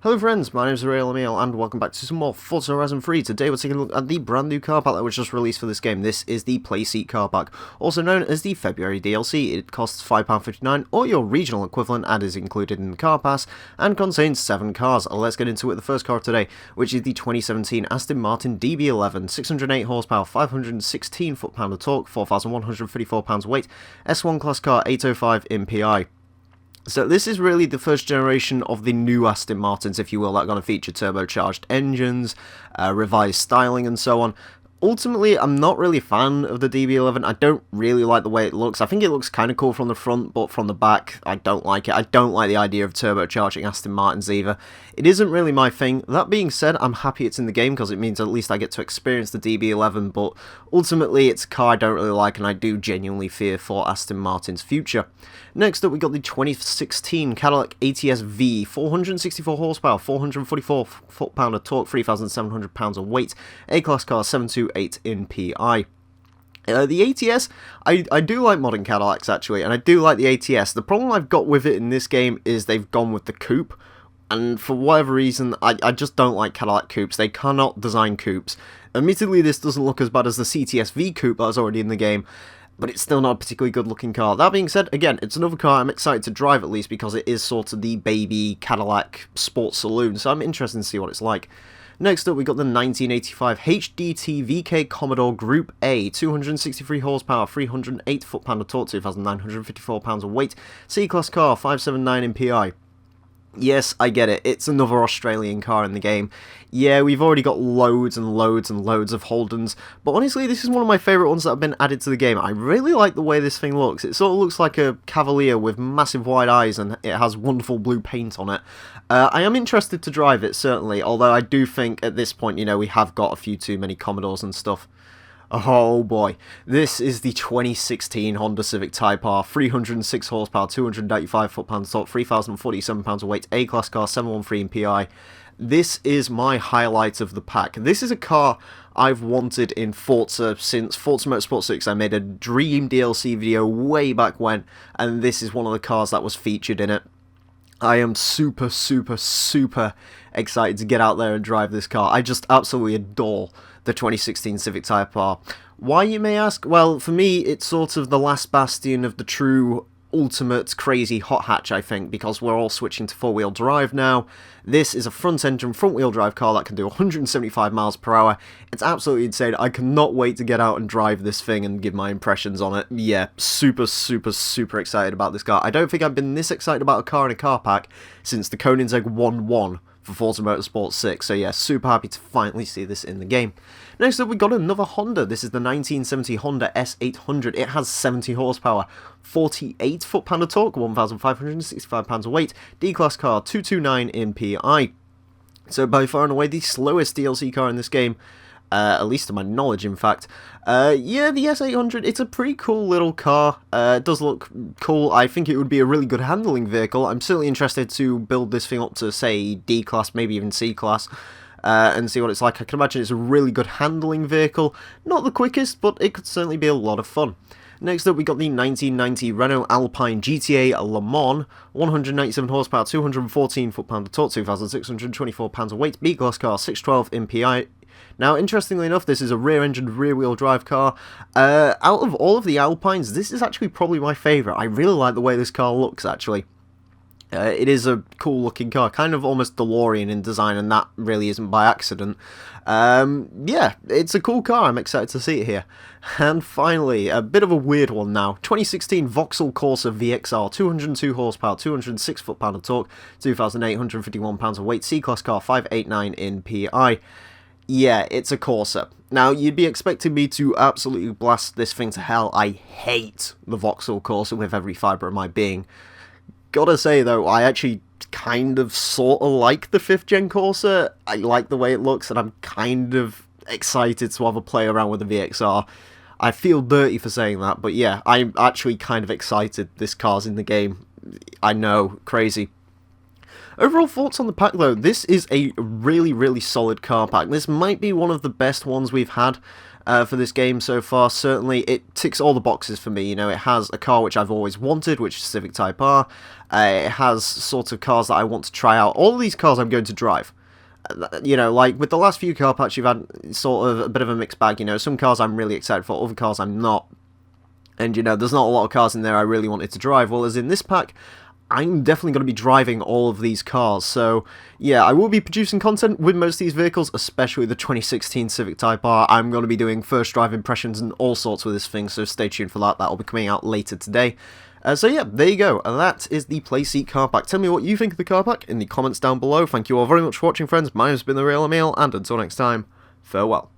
Hello friends, my name is Emile and welcome back to some more Forza Horizon 3. Today we're taking a look at the brand new car pack that was just released for this game. This is the Playseat car pack, also known as the February DLC. It costs £5.59 or your regional equivalent and is included in the car pass and contains 7 cars. Let's get into it. The first car of today, which is the 2017 Aston Martin DB11, 608 horsepower, 516 foot-pound of torque, 4,154 pounds weight, S1 class car, 805 MPI. So this is really the first generation of the new Aston Martins, if you will, that are going to feature turbocharged engines, revised styling and so on. Ultimately, I'm not really a fan of the DB11. I don't really like the way it looks. I think it looks kind of cool from the front, but from the back, I don't like it. I don't like the idea of turbocharging Aston Martins either. It isn't really my thing. That being said, I'm happy it's in the game because it means at least I get to experience the DB11, but ultimately it's a car I don't really like and I do genuinely fear for Aston Martin's future. Next up, we got the 2016 Cadillac ATS-V, 464 horsepower, 444 foot-pound of torque, 3,700 pounds of weight, A-class car, 728 MPI. The ATS, I do like modern Cadillacs actually, and I do like the ATS. The problem I've got with it in this game is they've gone with the Coupe, and for whatever reason, I just don't like Cadillac coupes. They cannot design coupes. Admittedly, this doesn't look as bad as the ATS-V coupe that was already in the game, but it's still not a particularly good looking car. That being said, again, it's another car I'm excited to drive at least because it is sort of the baby Cadillac sports saloon, so I'm interested to see what it's like. Next up, we got the 1985 HDT VK Commodore Group A, 263 horsepower, 308 foot-pound of torque, 2,954 pounds of weight, C-class car, 579 MPI. Yes, I get it, it's another Australian car in the game. Yeah, we've already got loads and loads and loads of Holdens, but honestly, this is one of my favourite ones that have been added to the game. I really like the way this thing looks. It sort of looks like a Cavalier with massive wide eyes and it has wonderful blue paint on it. I am interested to drive it, certainly, although I do think at this point, you know, we have got a few too many Commodores and stuff. Oh boy, this is the 2016 Honda Civic Type R, 306 horsepower, 285 foot-pound of torque, 3,047 pounds of weight, A-class car, 713 MPI. This is my highlight of the pack. This is a car I've wanted in Forza since Forza Motorsport 6. I made a Dream DLC video way back when, and this is one of the cars that was featured in it. I am super excited to get out there and drive this car. I just absolutely adore the 2016 Civic Type R. Why, you may ask? Well, for me, it's sort of the last bastion of the true ultimate crazy hot hatch, I think, because we're all switching to four-wheel drive now. This is a front-engine, front-wheel drive car that can do 175 miles per hour. It's absolutely insane. I cannot wait to get out and drive this thing and give my impressions on it. Yeah, super excited about this car. I don't think I've been this excited about a car in a car pack since the Koenigsegg 1-1 for Forza Motorsport 6, so yeah, super happy to finally see this in the game. Next up, we got another Honda. This is the 1970 Honda S800. It has 70 horsepower, 48 foot-pound of torque, 1,565 pounds of weight, D-class car, 229 MPI. So by far and away the slowest DLC car in this game, at least to my knowledge, in fact. Yeah, the S800, it's a pretty cool little car. It does look cool. I think it would be a really good handling vehicle. I'm certainly interested to build this thing up to, say, D-class, maybe even C-class, and see what it's like. I can imagine it's a really good handling vehicle. Not the quickest, but it could certainly be a lot of fun. Next up, we got the 1990 Renault Alpine GTA Le Mans, 197 horsepower, 214 foot-pound of torque, 2,624 pounds of weight, B-class car, 612 MPI. Now, interestingly enough, this is a rear-engined, rear-wheel drive car. Out of all of the Alpines, this is actually probably my favourite. I really like the way this car looks, actually. It is a cool-looking car, kind of almost DeLorean in design, and that really isn't by accident. Yeah, it's a cool car. I'm excited to see it here. And finally, a bit of a weird one now. 2016 Vauxhall Corsa VXR, 202 horsepower, 206 foot-pound of torque, 2,851 pounds of weight, C-class car, 589 MPI. Yeah, it's a Corsa. Now, you'd be expecting me to absolutely blast this thing to hell. I hate the Vauxhall Corsa with every fibre of my being. Gotta say, though, I actually kind of sort of like the 5th gen Corsa. I like the way it looks, and I'm kind of excited to have a play around with the VXR. I feel dirty for saying that, but yeah, I'm actually kind of excited this car's in the game. I know, crazy. Overall thoughts on the pack though, this is a really solid car pack. This might be one of the best ones we've had for this game so far. Certainly it ticks all the boxes for me. You know, it has a car which I've always wanted, which is Civic Type R. It has sort of cars that I want to try out. All of these cars I'm going to drive. You know, like with the last few car packs, you've had sort of a bit of a mixed bag. You know, some cars I'm really excited for, other cars I'm not. And, you know, there's not a lot of cars in there I really wanted to drive. Well, as in this pack, I'm definitely going to be driving all of these cars. So, yeah, I will be producing content with most of these vehicles, especially the 2016 Civic Type R. I'm going to be doing first drive impressions and all sorts with this thing, so stay tuned for that. That will be coming out later today. So yeah, there you go, and that is the Playseat car pack. Tell me what you think of the car pack in the comments down below. Thank you all very much for watching, friends. My name's been the Real Emile, and until next time, farewell.